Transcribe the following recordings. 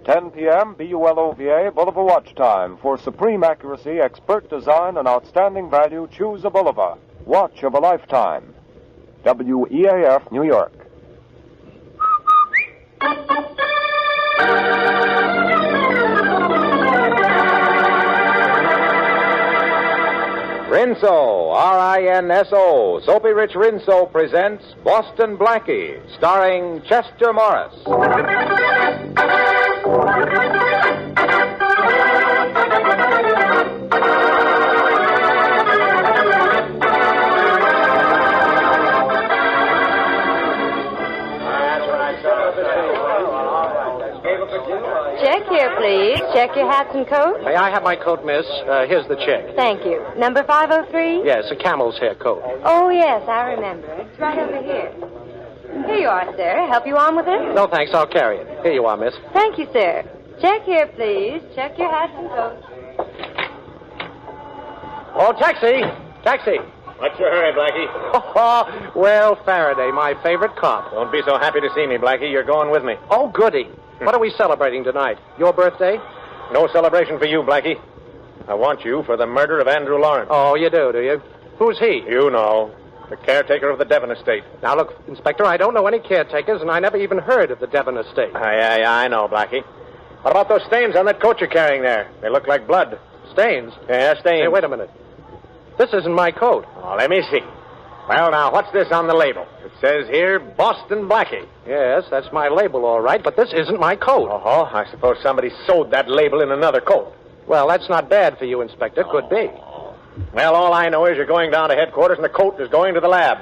10 p.m. BULOVA Bulova watch time. For supreme accuracy, expert design, and outstanding value, choose a Bulova. Watch of a lifetime. WEAF, New York. Rinso, R-I-N-S-O, Soapy Rich Rinso presents Boston Blackie, starring Chester Morris. Check here, please. Check your hats and coats. May I have my coat, miss? Here's the check. Thank you. Number 503? Yes, a camel's hair coat. Oh, yes, I remember. It's right over here. Here you are, sir. Help you on with it? No, thanks. I'll carry it. Here you are, miss. Thank you, sir. Check here, please. Check your hats and coats. Oh, taxi! Taxi! What's your hurry, Blackie? Well, Faraday, my favorite cop. Don't be so happy to see me, Blackie. You're going with me. Oh, goody. What are we celebrating tonight? Your birthday? No celebration for you, Blackie. I want you for the murder of Andrew Lawrence. Oh, you do you? Who's he? You know. The caretaker of the Devon estate. Now, look, Inspector, I don't know any caretakers, and I never even heard of the Devon estate. I know, Blackie. What about those stains on that coat you're carrying there? They look like blood. Stains? Yeah, stains. Hey, wait a minute. This isn't my coat. Oh, let me see. Well, now, what's this on the label? It says here, Boston Blackie. Yes, that's my label, all right, but this isn't my coat. Oh, I suppose somebody sewed that label in another coat. Well, that's not bad for you, Inspector. Could be. Well, all I know is you're going down to headquarters and the coat is going to the lab.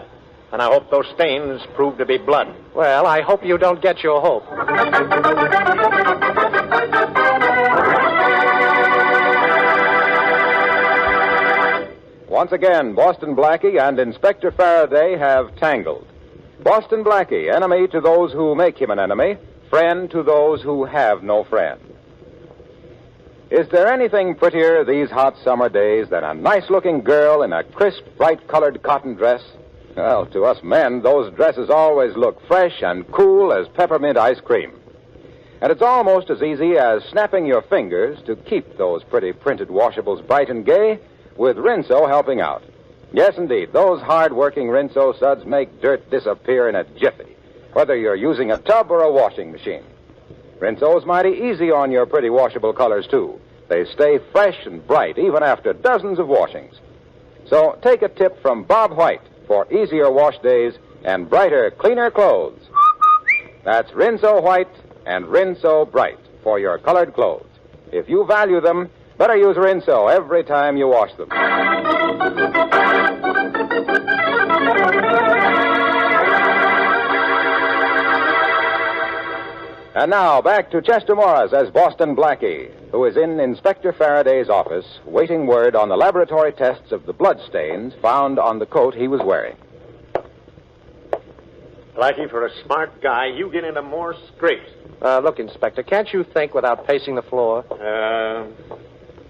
And I hope those stains prove to be blood. Well, I hope you don't get your hope. Once again, Boston Blackie and Inspector Faraday have tangled. Boston Blackie, enemy to those who make him an enemy, friend to those who have no friend. Is there anything prettier these hot summer days than a nice-looking girl in a crisp, bright-colored cotton dress? Well, to us men, those dresses always look fresh and cool as peppermint ice cream. And it's almost as easy as snapping your fingers to keep those pretty printed washables bright and gay, with Rinso helping out. Yes, indeed, those hard-working Rinso suds make dirt disappear in a jiffy, whether you're using a tub or a washing machine. Rinso's mighty easy on your pretty washable colors, too. They stay fresh and bright even after dozens of washings. So take a tip from Bob White for easier wash days and brighter, cleaner clothes. That's Rinso White and Rinso Bright for your colored clothes. If you value them, better use Rinso every time you wash them. And now, back to Chester Morris as Boston Blackie, who is in Inspector Faraday's office, waiting word on the laboratory tests of the bloodstains found on the coat he was wearing. Blackie, for a smart guy, you get into more scrapes. Look, Inspector, can't you think without pacing the floor?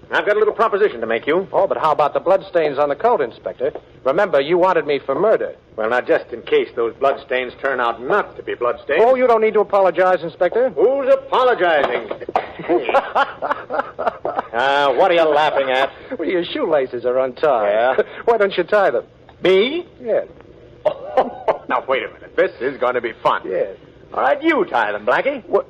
I've got a little proposition to make you. Oh, but how about the bloodstains on the coat, Inspector? Remember, you wanted me for murder. Well, now, just in case those bloodstains turn out not to be bloodstains. Oh, you don't need to apologize, Inspector. Who's apologizing? What are you laughing at? Well, your shoelaces are untied. Yeah? Why don't you tie them? Me? Yes. Oh, now, wait a minute. This is going to be fun. Yes. All right, you tie them, Blackie. What?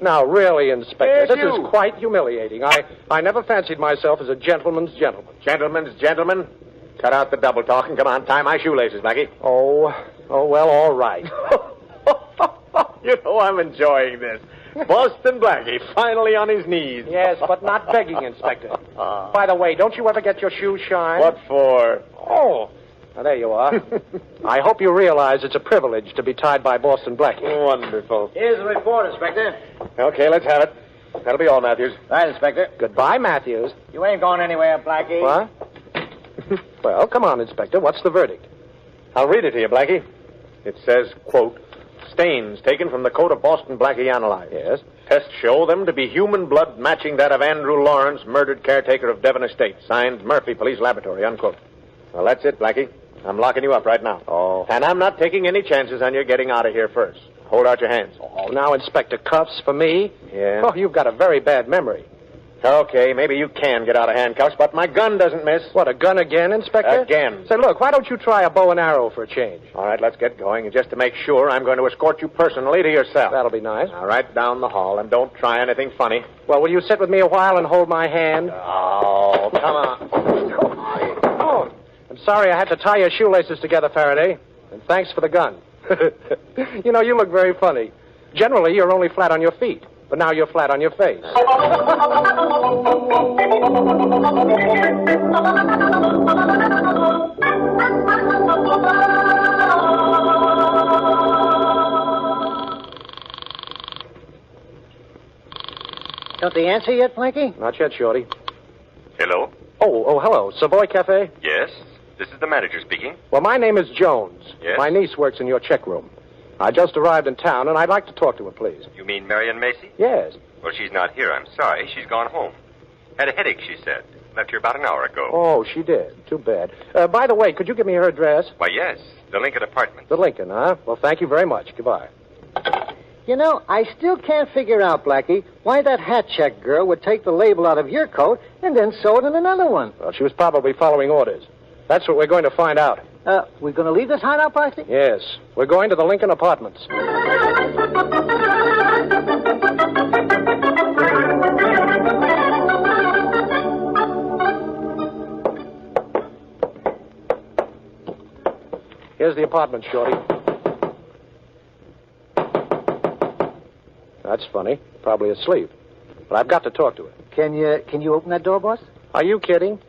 Now, really, Inspector, Yes, this you. is quite humiliating. I never fancied myself as a gentleman's gentleman. Gentlemen's gentlemen, cut out the double talk and come on, tie my shoelaces, Blackie. Oh, well, all right. You know I'm enjoying this. Boston Blackie, finally on his knees. Yes, but not begging, Inspector. By the way, don't you ever get your shoes shined? What for? Oh, now, there you are. I hope you realize it's a privilege to be tied by Boston Blackie. Wonderful. Here's the report, Inspector. Okay, let's have it. That'll be all, Matthews. Right, Inspector. Goodbye, Matthews. You ain't going anywhere, Blackie. What? Well, come on, Inspector. What's the verdict? I'll read it to you, Blackie. It says, quote, stains taken from the coat of Boston Blackie analyzed. Yes? Tests show them to be human blood matching that of Andrew Lawrence, murdered caretaker of Devon estate. Signed, Murphy Police Laboratory, unquote. Well, that's it, Blackie. I'm locking you up right now. Oh. And I'm not taking any chances on your getting out of here first. Hold out your hands. Oh, now, Inspector, cuffs for me? Yeah. Oh, you've got a very bad memory. Okay, maybe you can get out of handcuffs, but my gun doesn't miss. What, a gun again, Inspector? Again. Say, look, why don't you try a bow and arrow for a change? All right, let's get going. And just to make sure, I'm going to escort you personally to your cell. That'll be nice. All right, down the hall, and don't try anything funny. Well, will you sit with me a while and hold my hand? Oh, come on. Oh, I'm sorry I had to tie your shoelaces together, Faraday. And thanks for the gun. You know, you look very funny. Generally, you're only flat on your feet. But now you're flat on your face. Don't they answer yet, Blackie? Not yet, Shorty. Hello? Oh, hello. Savoy Cafe? Yes, this is the manager speaking. Well, my name is Jones. Yes? My niece works in your check room. I just arrived in town, and I'd like to talk to her, please. You mean Marion Macy? Yes. Well, she's not here. I'm sorry. She's gone home. Had a headache, she said. Left here about an hour ago. Oh, she did. Too bad. By the way, could you give me her address? Why, yes. The Lincoln apartment. The Lincoln, huh? Well, thank you very much. Goodbye. You know, I still can't figure out, Blackie, why that hat check girl would take the label out of your coat and then sew it in another one. Well, she was probably following orders. That's what we're going to find out. We're going to leave this hideout, Blackie? Yes. We're going to the Lincoln apartments. Here's the apartment, Shorty. That's funny. Probably asleep. But I've got to talk to her. Can you open that door, boss? Are you kidding?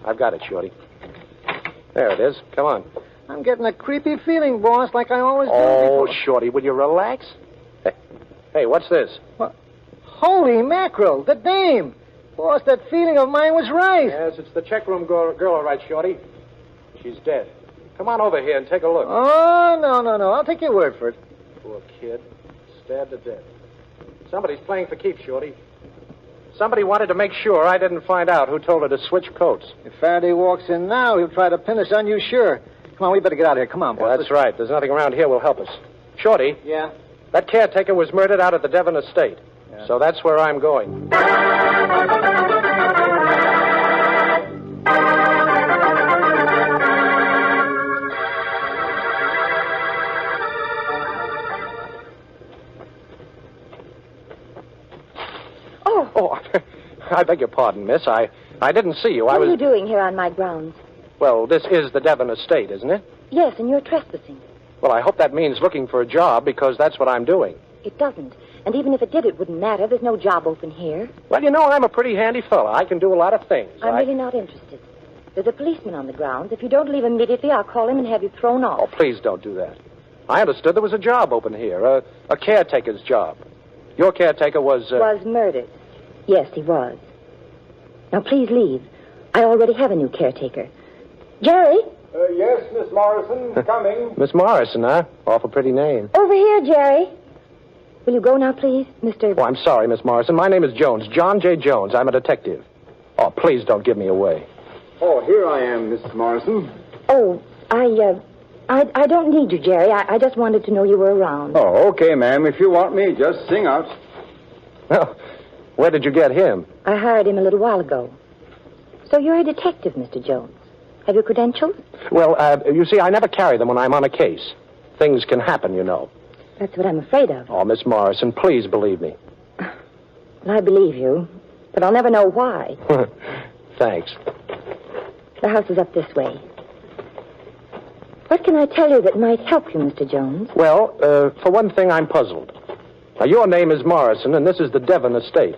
I've got it, Shorty. There it is. Come on. I'm getting a creepy feeling, boss, like I always do. Oh, Shorty, will you relax? Hey, what's this? What? Holy mackerel, the dame. Boss, that feeling of mine was right. Yes, it's the check room girl, all right, Shorty. She's dead. Come on over here and take a look. Oh, no. I'll take your word for it. Poor kid. Stabbed to death. Somebody's playing for keeps, Shorty. Somebody wanted to make sure I didn't find out who told her to switch coats. If Faraday walks in now, he'll try to pin us on you, sure. Come on, we better get out of here. Come on, boss. Yeah, that's right. There's nothing around here will help us. Shorty. Yeah? That caretaker was murdered out at the Devon estate. Yeah. So that's where I'm going. Oh, I beg your pardon, miss. I didn't see you. What are you doing here on my grounds? Well, this is the Devon estate, isn't it? Yes, and you're trespassing. Well, I hope that means looking for a job, because that's what I'm doing. It doesn't. And even if it did, it wouldn't matter. There's no job open here. Well, you know, I'm a pretty handy fella. I can do a lot of things. I'm really not interested. There's a policeman on the grounds. If you don't leave immediately, I'll call him and have you thrown off. Oh, please don't do that. I understood there was a job open here, a caretaker's job. Your caretaker was... Was murdered. Yes, he was. Now, please leave. I already have a new caretaker. Jerry? Yes, Miss Morrison, coming. Miss Morrison, huh? Awful pretty name. Over here, Jerry. Will you go now, please, Mr... Oh, I'm sorry, Miss Morrison. My name is Jones, John J. Jones. I'm a detective. Oh, please don't give me away. Oh, here I am, Miss Morrison. Oh, I don't need you, Jerry. I just wanted to know you were around. Oh, okay, ma'am. If you want me, just sing out. Well, where did you get him? I hired him a little while ago. So you're a detective, Mr. Jones. Have you credentials? Well, you see, I never carry them when I'm on a case. Things can happen, you know. That's what I'm afraid of. Oh, Miss Morrison, please believe me. I believe you, but I'll never know why. Thanks. The house is up this way. What can I tell you that might help you, Mr. Jones? Well, for one thing, I'm puzzled. Now, your name is Morrison, and this is the Devon estate.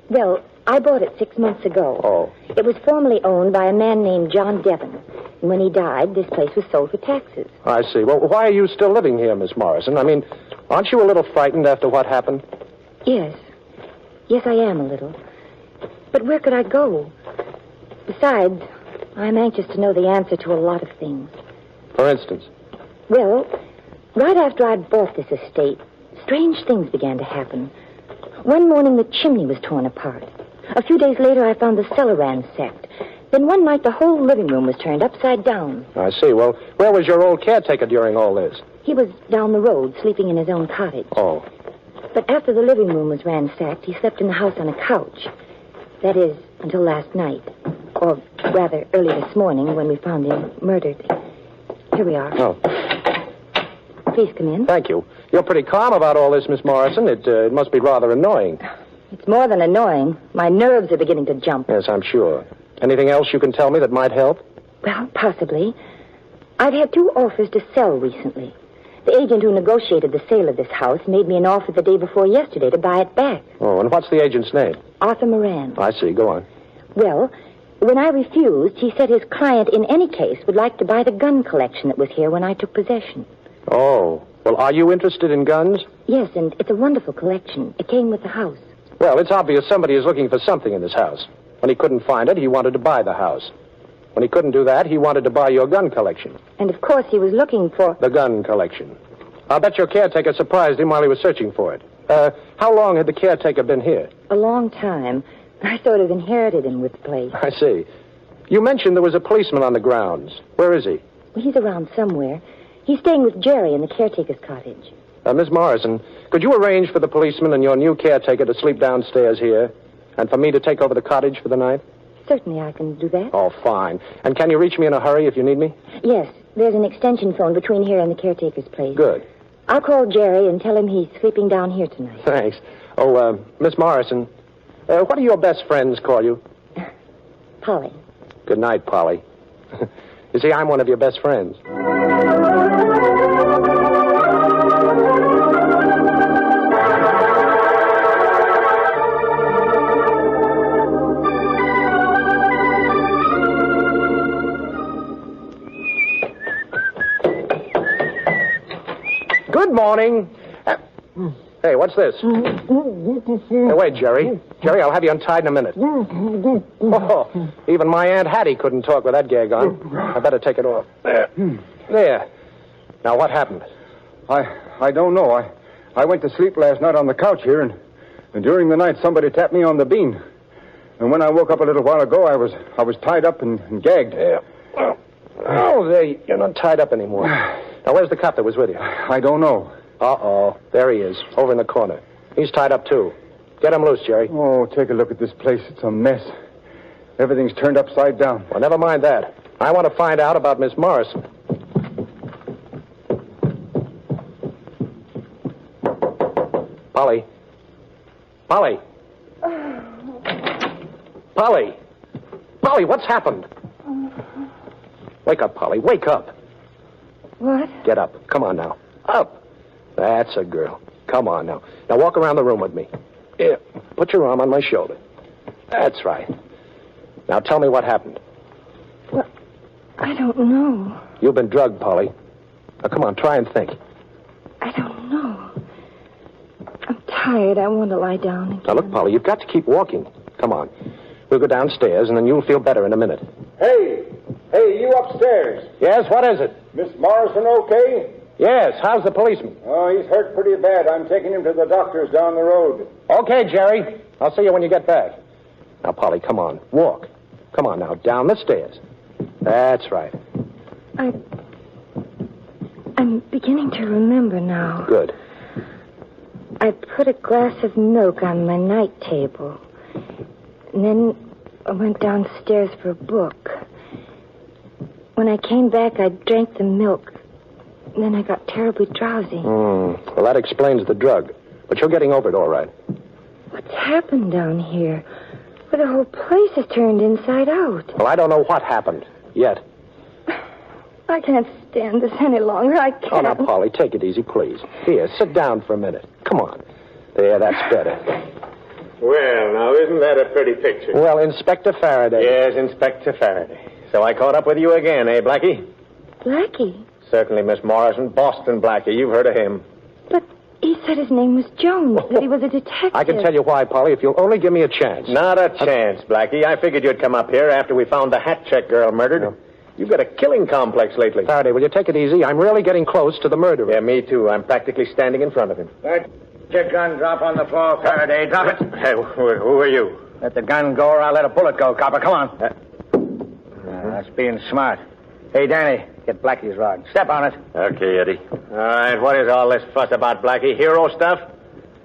Well, I bought it 6 months ago. Oh. It was formerly owned by a man named John Devon. And when he died, this place was sold for taxes. I see. Well, why are you still living here, Miss Morrison? I mean, aren't you a little frightened after what happened? Yes. Yes, I am a little. But where could I go? Besides, I'm anxious to know the answer to a lot of things. For instance? Well, right after I'd bought this estate, strange things began to happen. One morning, the chimney was torn apart. A few days later, I found the cellar ransacked. Then one night, the whole living room was turned upside down. I see. Well, where was your old caretaker during all this? He was down the road, sleeping in his own cottage. Oh. But after the living room was ransacked, he slept in the house on a couch. That is, until last night. Or rather, early this morning when we found him murdered. Here we are. Oh. Please come in. Thank you. You're pretty calm about all this, Miss Morrison. It must be rather annoying. It's more than annoying. My nerves are beginning to jump. Yes, I'm sure. Anything else you can tell me that might help? Well, possibly. I've had 2 offers to sell recently. The agent who negotiated the sale of this house made me an offer the day before yesterday to buy it back. Oh, and what's the agent's name? Arthur Moran. I see. Go on. Well, when I refused, he said his client in any case would like to buy the gun collection that was here when I took possession. Oh. Well, are you interested in guns? Yes, and it's a wonderful collection. It came with the house. Well, it's obvious somebody is looking for something in this house. When he couldn't find it, he wanted to buy the house. When he couldn't do that, he wanted to buy your gun collection. And, of course, he was looking for... The gun collection. I'll bet your caretaker surprised him while he was searching for it. How long had the caretaker been here? A long time. I sort of inherited him with the place. I see. You mentioned there was a policeman on the grounds. Where is he? Well, he's around somewhere. He's staying with Jerry in the caretaker's cottage. Miss Morrison, could you arrange for the policeman and your new caretaker to sleep downstairs here, and for me to take over the cottage for the night? Certainly I can do that. Oh, fine. And can you reach me in a hurry if you need me? Yes, there's an extension phone between here and the caretaker's place. Good. I'll call Jerry and tell him he's sleeping down here tonight. Thanks. Oh, Miss Morrison, what do your best friends call you? Polly. Good night, Polly. You see, I'm one of your best friends. Good morning. Hey, what's this? Hey, wait, Jerry. Jerry, I'll have you untied in a minute. Oh, even my Aunt Hattie couldn't talk with that gag on. I better take it off. There. There. Now, what happened? I don't know. I went to sleep last night on the couch here, and during the night somebody tapped me on the bean. And when I woke up a little while ago, I was tied up and gagged. Yeah. Oh, there, you're not tied up anymore. Now, where's the cop that was with you? I don't know. Uh-oh. There he is, over in the corner. He's tied up, too. Get him loose, Jerry. Oh, take a look at this place. It's a mess. Everything's turned upside down. Well, never mind that. I want to find out about Miss Morrison. Polly. Polly. Polly. Polly, what's happened? Wake up, Polly. Wake up. What? Get up. Come on now. Up. That's a girl. Come on now. Now walk around the room with me. Here. Put your arm on my shoulder. That's right. Now tell me what happened. Well, I don't know. You've been drugged, Polly. Now come on, try and think. I don't know. I'm tired. I want to lie down again. Now look, Polly, you've got to keep walking. Come on. We'll go downstairs, and then you'll feel better in a minute. Hey, you upstairs. Yes, what is it? Miss Morrison okay? Yes, how's the policeman? Oh, he's hurt pretty bad. I'm taking him to the doctor's down the road. Okay, Jerry. I'll see you when you get back. Now, Polly, come on. Walk. Come on now, down the stairs. That's right. I'm beginning to remember now. Good. I put a glass of milk on my night table. And then I went downstairs for a book. When I came back, I drank the milk. And then I got terribly drowsy. Well, that explains the drug. But you're getting over it all right. What's happened down here? Well, the whole place is turned inside out. Well, I don't know what happened yet. I can't stand this any longer. I can't. Oh, now, Polly, take it easy, please. Here, sit down for a minute. Come on. There, that's better. Well, now, isn't that a pretty picture? Well, Inspector Faraday. Yes, Inspector Faraday. So I caught up with you again, eh, Blackie? Blackie? Certainly, Miss Morrison. Boston Blackie. You've heard of him. But he said his name was Jones, that he was a detective. I can tell you why, Polly, if you'll only give me a chance. Not a chance, Blackie. I figured you'd come up here after we found the hat check girl murdered. Yeah. You've got a killing complex lately. Faraday, will you take it easy? I'm really getting close to the murderer. Yeah, me too. I'm practically standing in front of him. Let your gun drop on the floor, Faraday. Drop it. Hey, who are you? Let the gun go or I'll let a bullet go, copper. Come on. That's being smart. Hey, Danny, get Blackie's rod. Step on it. Okay, Eddie. All right, what is all this fuss about, Blackie? Hero stuff?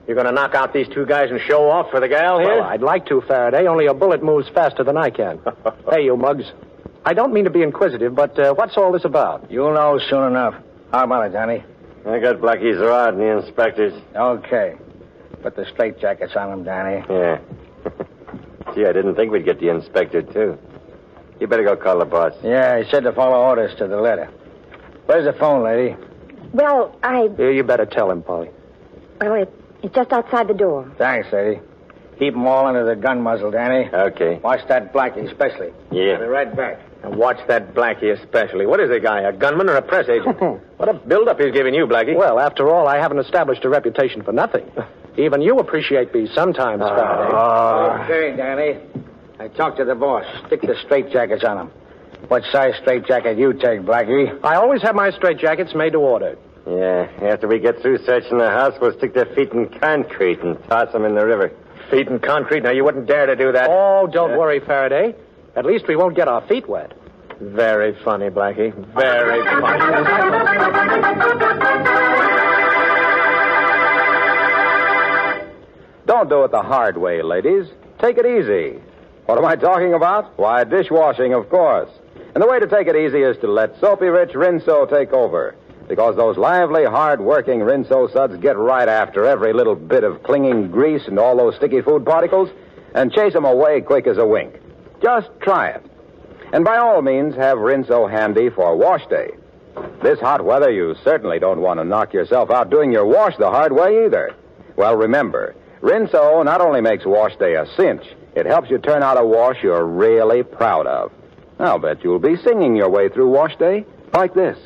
You going to knock out these two guys and show off for the gal here? Well, I'd like to, Faraday, only a bullet moves faster than I can. Hey, you mugs. I don't mean to be inquisitive, but what's all this about? You'll know soon enough. How about it, Danny? I got Blackie's rod and the inspector's. Okay. Put the straitjackets on him, Danny. Yeah. Gee, I didn't think we'd get the inspector, too. You better go call the boss. Yeah, he said to follow orders to the letter. Where's the phone, lady? Well, You better tell him, Polly. Well, it's just outside the door. Thanks, lady. Keep 'em all under the gun muzzle, Danny. Okay. Watch that Blackie especially. Yeah. I'll be right back. And watch that Blackie especially. What is the guy, a gunman or a press agent? What a build-up he's giving you, Blackie. Well, after all, I haven't established a reputation for nothing. Even you appreciate me sometimes, Faraday. Okay, Danny. I talked to the boss. Stick the straitjackets on him. What size straitjacket you take, Blackie? I always have my straitjackets made to order. Yeah, after we get through searching the house, we'll stick their feet in concrete and toss them in the river. Feet in concrete? Now, you wouldn't dare to do that. Oh, don't worry, Faraday. At least we won't get our feet wet. Very funny, Blackie. Very funny. Don't do it the hard way, ladies. Take it easy. What am I talking about? Why, dishwashing, of course. And the way to take it easy is to let Soapy Rich Rinso take over. Because those lively, hard-working Rinso suds get right after every little bit of clinging grease and all those sticky food particles and chase them away quick as a wink. Just try it. And by all means, have Rinso handy for wash day. This hot weather, you certainly don't want to knock yourself out doing your wash the hard way either. Well, remember, Rinso not only makes wash day a cinch, it helps you turn out a wash you're really proud of. I'll bet you'll be singing your way through wash day like this.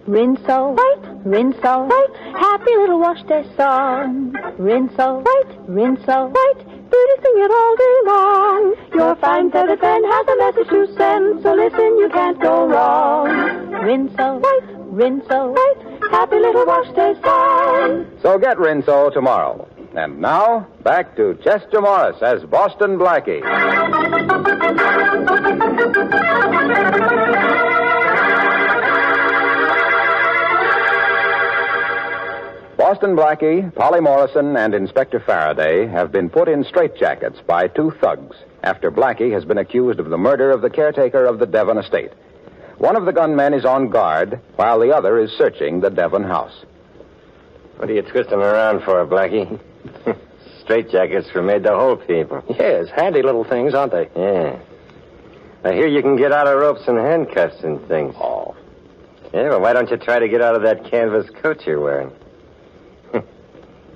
Rinso, right, Rinso, right, happy little wash day song. Rinso, right, Rinso, right, Birdie sing it all day long. Your fine feathered friend has a message to send, so listen, you can't go wrong. Rinso, right, Rinso, right, happy little wash day song. So get Rinso tomorrow. And now, back to Chester Morris as Boston Blackie. Boston Blackie, Polly Morrison, and Inspector Faraday have been put in straitjackets by two thugs after Blackie has been accused of the murder of the caretaker of the Devon estate. One of the gunmen is on guard, while the other is searching the Devon house. What are you twisting around for, Blackie? Straitjackets were made to hold people. Yes, handy little things, aren't they? Yeah. I hear you can get out of ropes and handcuffs and things. Oh. Yeah, well, why don't you try to get out of that canvas coat you're wearing?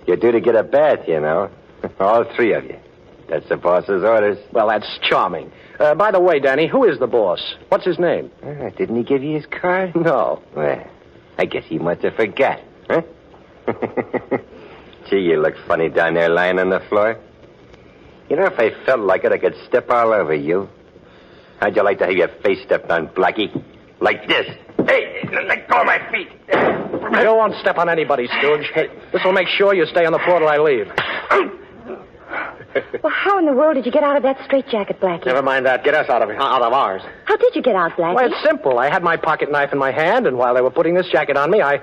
You're due to get a bath, you know. All three of you. That's the boss's orders. Well, that's charming. By the way, Danny, who is the boss? What's his name? Didn't he give you his card? No. Well, I guess he must have forgot, huh? Gee, you look funny down there lying on the floor. You know, if I felt like it, I could step all over you. How'd you like to have your face stepped on, Blackie? Like this. Hey, let go of my feet. I don't want to step on anybody, Stooge. Hey, this will make sure you stay on the floor till I leave. Well, how in the world did you get out of that straitjacket, Blackie? Never mind that. Get us out of ours. How did you get out, Blackie? Well, it's simple. I had my pocket knife in my hand, and while they were putting this jacket on me, I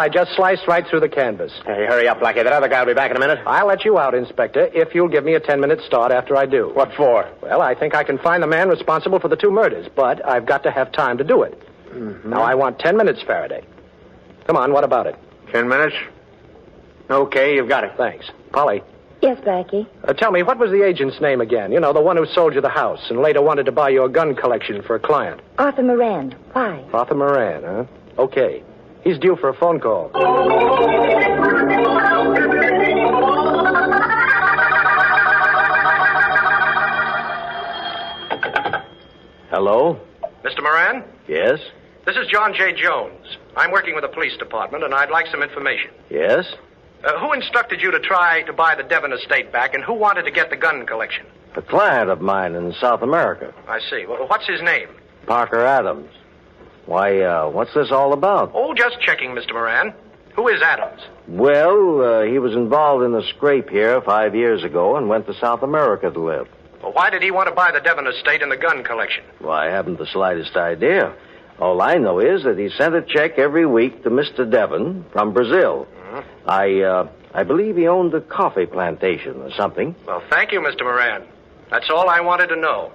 just sliced right through the canvas. Hey, hurry up, Blackie. That other guy will be back in a minute. I'll let you out, Inspector, if you'll give me a 10-minute start after I do. What for? Well, I think I can find the man responsible for the two murders, but I've got to have time to do it. Mm-hmm. Now, I want 10 minutes, Faraday. Come on, what about it? 10 minutes? Okay, you've got it. Thanks. Polly. Yes, Blackie? Tell me, what was the agent's name again? You know, the one who sold you the house and later wanted to buy your gun collection for a client. Arthur Moran. Why? Arthur Moran, huh? Okay. He's due for a phone call. Hello? Mr. Moran? Yes? This is John J. Jones. I'm working with the police department, and I'd like some information. Yes? Who instructed you to try to buy the Devon estate back, and who wanted to get the gun collection? A client of mine in South America. I see. Well, what's his name? Parker Adams. Why, what's this all about? Oh, just checking, Mr. Moran. Who is Adams? Well, he was involved in a scrape here 5 years ago and went to South America to live. Well, why did he want to buy the Devon estate and the gun collection? Well, I haven't the slightest idea. All I know is that he sent a check every week to Mr. Devon from Brazil. Mm-hmm. I believe he owned a coffee plantation or something. Well, thank you, Mr. Moran. That's all I wanted to know.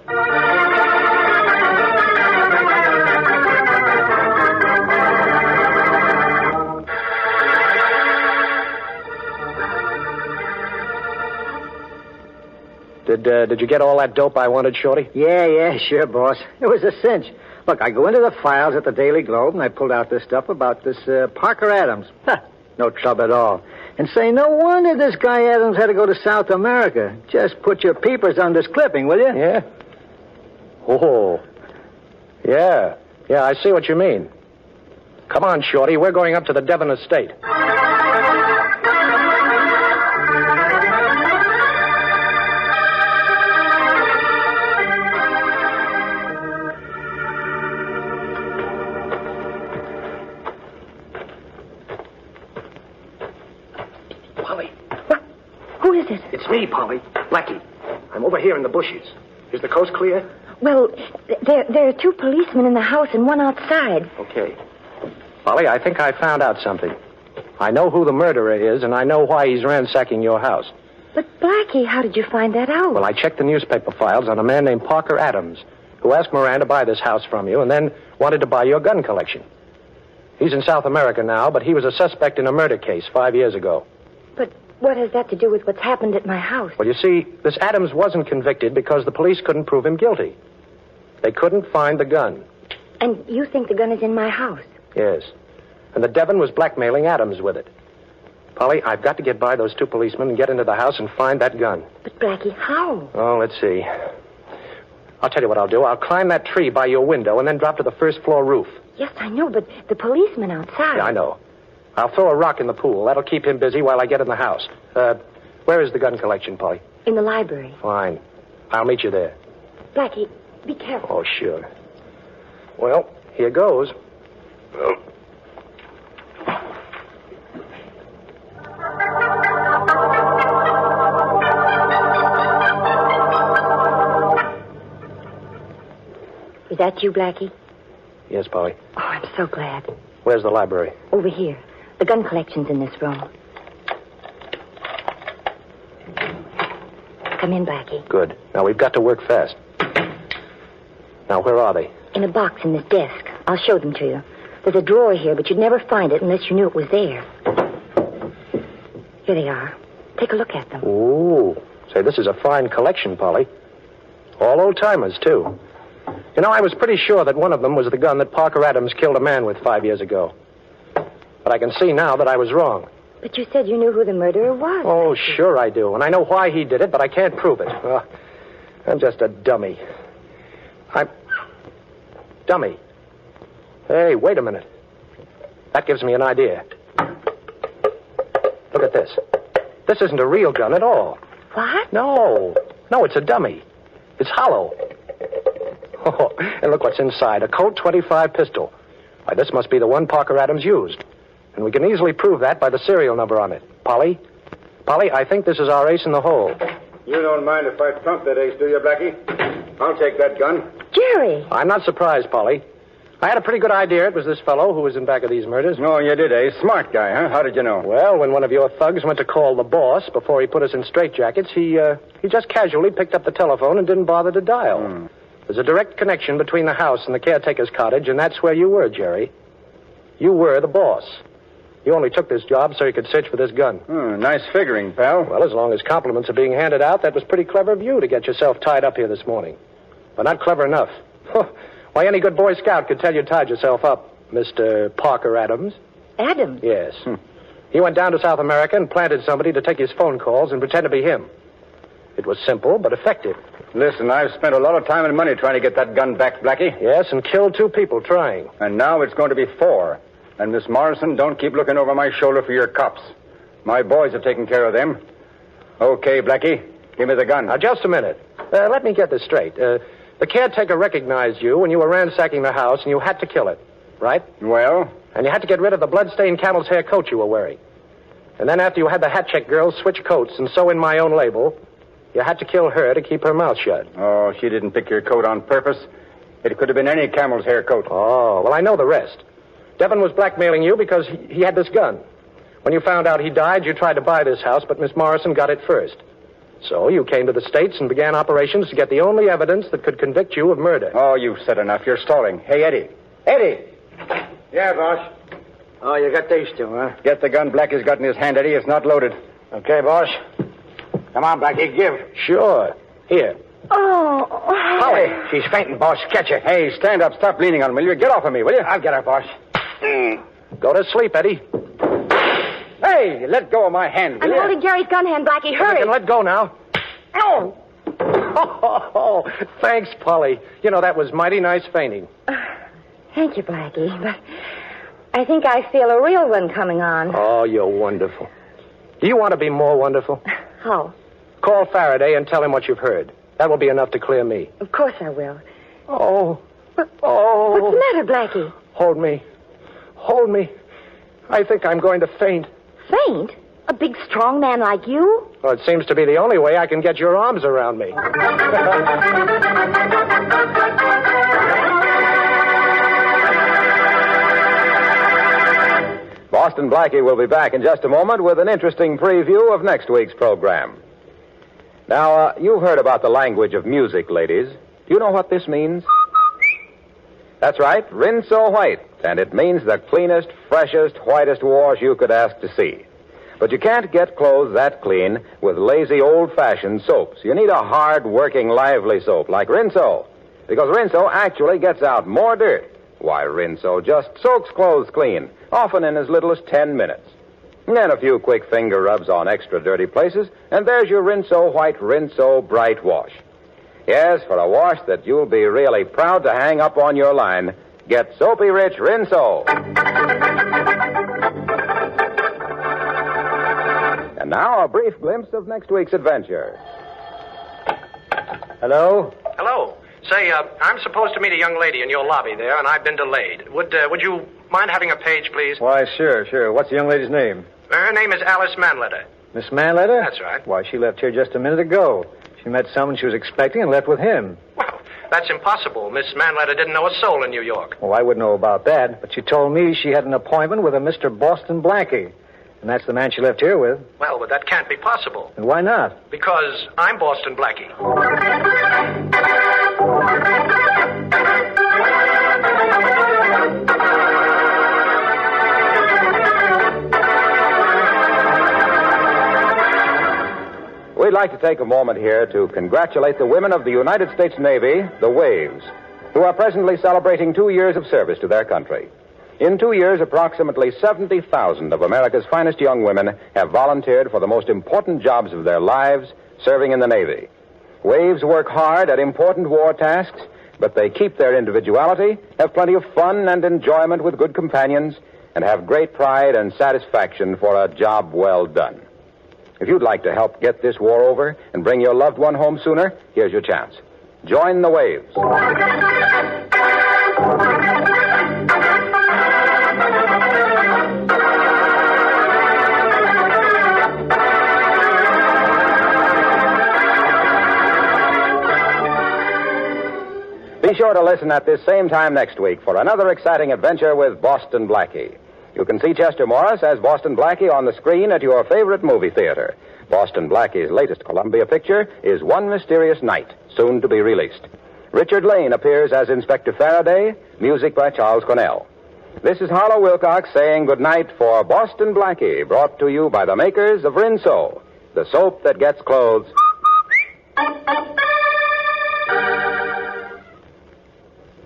Did you get all that dope I wanted, Shorty? Yeah, sure, boss. It was a cinch. Look, I go into the files at the Daily Globe, and I pulled out this stuff about this Parker Adams. No trouble at all. And say, no wonder this guy Adams had to go to South America. Just put your peepers on this clipping, will you? Yeah? Oh. Yeah, I see what you mean. Come on, Shorty. We're going up to the Devon estate. It's me, Polly. Blackie. I'm over here in the bushes. Is the coast clear? Well, there are 2 policemen in the house and 1 outside. Okay. Polly, I think I found out something. I know who the murderer is, and I know why he's ransacking your house. But, Blackie, how did you find that out? Well, I checked the newspaper files on a man named Parker Adams, who asked Moran to buy this house from you and then wanted to buy your gun collection. He's in South America now, but he was a suspect in a murder case 5 years ago. But what has that to do with what's happened at my house? Well, you see, this Adams wasn't convicted because the police couldn't prove him guilty. They couldn't find the gun. And you think the gun is in my house? Yes. And the Devon was blackmailing Adams with it. Polly, I've got to get by those 2 policemen and get into the house and find that gun. But, Blackie, how? Oh, let's see. I'll tell you what I'll do. I'll climb that tree by your window and then drop to the first-floor roof. Yes, I know, but the policeman outside... Yeah, I know. I'll throw a rock in the pool. That'll keep him busy while I get in the house. Where is the gun collection, Polly? In the library. Fine. I'll meet you there. Blackie, be careful. Oh, sure. Well, here goes. Is that you, Blackie? Yes, Polly. Oh, I'm so glad. Where's the library? Over here. The gun collection's in this room. Come in, Blackie. Good. Now, we've got to work fast. Now, where are they? In a box in this desk. I'll show them to you. There's a drawer here, but you'd never find it unless you knew it was there. Here they are. Take a look at them. Ooh. Say, this is a fine collection, Polly. All old-timers, too. You know, I was pretty sure that one of them was the gun that Parker Adams killed a man with 5 years ago. But I can see now that I was wrong. But you said you knew who the murderer was. Oh, sure I do. And I know why he did it, but I can't prove it. I'm just a dummy. Dummy. Hey, wait a minute. That gives me an idea. Look at this. This isn't a real gun at all. What? No, it's a dummy. It's hollow. Oh, and look what's inside. A Colt .25 pistol. Why, this must be the one Parker Adams used. And we can easily prove that by the serial number on it. Polly, I think this is our ace in the hole. You don't mind if I trump that ace, do you, Blackie? I'll take that gun. Jerry! I'm not surprised, Polly. I had a pretty good idea it was this fellow who was in back of these murders. Oh, you did, eh? Smart guy, huh? How did you know? Well, when one of your thugs went to call the boss before he put us in straitjackets, he just casually picked up the telephone and didn't bother to dial. There's a direct connection between the house and the caretaker's cottage, and that's where you were, Jerry. You were the boss. You only took this job so you could search for this gun. Nice figuring, pal. Well, as long as compliments are being handed out, that was pretty clever of you to get yourself tied up here this morning. But not clever enough. Why, any good Boy Scout could tell you tied yourself up, Mr. Parker Adams. Adams? Yes. He went down to South America and planted somebody to take his phone calls and pretend to be him. It was simple, but effective. Listen, I've spent a lot of time and money trying to get that gun back, Blackie. Yes, and killed 2 people trying. And now it's going to be 4. And, Miss Morrison, don't keep looking over my shoulder for your cops. My boys are taking care of them. Okay, Blackie, give me the gun. Now, just a minute. Let me get this straight. The caretaker recognized you when you were ransacking the house, and you had to kill it, right? Well? And you had to get rid of the blood-stained camel's hair coat you were wearing. And then after you had the hat check girls switch coats and sew in my own label, You had to kill her to keep her mouth shut. Oh, she didn't pick your coat on purpose. It could have been any camel's hair coat. Oh, well, I know the rest. Devon was blackmailing you because he had this gun. When you found out he died, you tried to buy this house, but Miss Morrison got it first. So you came to the States and began operations to get the only evidence that could convict you of murder. Oh, you've said enough. You're stalling. Hey, Eddie. Eddie! Yeah, boss. Oh, you got these two, huh? Get the gun Blackie's got in his hand, Eddie. It's not loaded. Okay, boss. Come on, Blackie, give. Sure. Here. Oh. Holly, she's fainting, boss. Catch her. Hey, stand up. Stop leaning on him, will you? Get off of me, will you? I'll get her, boss. Go to sleep, Eddie. Hey, let go of my hand, will I'm you? holding Jerry's gun hand, Blackie. You Hurry. can let go now. Oh. Oh, thanks, Polly. You know, that was mighty nice fainting. Thank you, Blackie, but I think I feel a real one coming on. Oh, you're wonderful. Do you want to be more wonderful? How? Call Faraday and tell him what you've heard. That will be enough to clear me. Of course I will. Oh. What's Oh. the matter, Blackie? Hold me. Hold me. I think I'm going to faint. Faint? A big, strong man like you? Well, it seems to be the only way I can get your arms around me. Boston Blackie will be back in just a moment with an interesting preview of next week's program. Now, you've heard about the language of music, ladies. Do you know what this means? That's right, Rinso White. And it means the cleanest, freshest, whitest wash you could ask to see. But you can't get clothes that clean with lazy, old-fashioned soaps. You need a hard-working, lively soap like Rinso. Because Rinso actually gets out more dirt. Why, Rinso just soaks clothes clean, often in as little as 10 minutes. And then a few quick finger rubs on extra dirty places, and there's your Rinso White, Rinso Bright wash. Yes, for a wash that you'll be really proud to hang up on your line, get Soapy Rich Rinso. And now a brief glimpse of next week's adventure. Hello? Hello. Say, I'm supposed to meet a young lady in your lobby there, and I've been delayed. Would you mind having a page, please? Why, sure. What's the young lady's name? Her name is Alice Manletter. Miss Manletter? That's right. Why, she left here just a minute ago. She met someone she was expecting and left with him. Well, that's impossible. Miss Manletter didn't know a soul in New York. Well, I wouldn't know about that, but she told me she had an appointment with a Mr. Boston Blackie. And that's the man she left here with. Well, but that can't be possible. And why not? Because I'm Boston Blackie. We'd like to take a moment here to congratulate the women of the United States Navy, the Waves, who are presently celebrating 2 years of service to their country. In 2 years, approximately 70,000 of America's finest young women have volunteered for the most important jobs of their lives, serving in the Navy. Waves work hard at important war tasks, but they keep their individuality, have plenty of fun and enjoyment with good companions, and have great pride and satisfaction for a job well done. If you'd like to help get this war over and bring your loved one home sooner, here's your chance. Join the Waves. Be sure to listen at this same time next week for another exciting adventure with Boston Blackie. You can see Chester Morris as Boston Blackie on the screen at your favorite movie theater. Boston Blackie's latest Columbia picture is One Mysterious Night, soon to be released. Richard Lane appears as Inspector Faraday, music by Charles Cornell. This is Harlow Wilcox saying goodnight for Boston Blackie, brought to you by the makers of Rinso, the soap that gets clothes.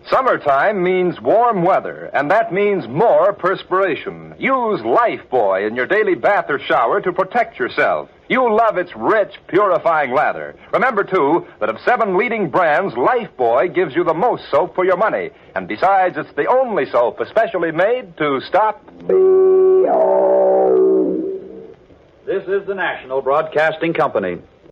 Summertime means warm weather, and that means more perspiration. Use Lifebuoy in your daily bath or shower to protect yourself. You'll love its rich, purifying lather. Remember, too, that of 7 leading brands, Lifebuoy gives you the most soap for your money. And besides, it's the only soap especially made to stop... This is the National Broadcasting Company.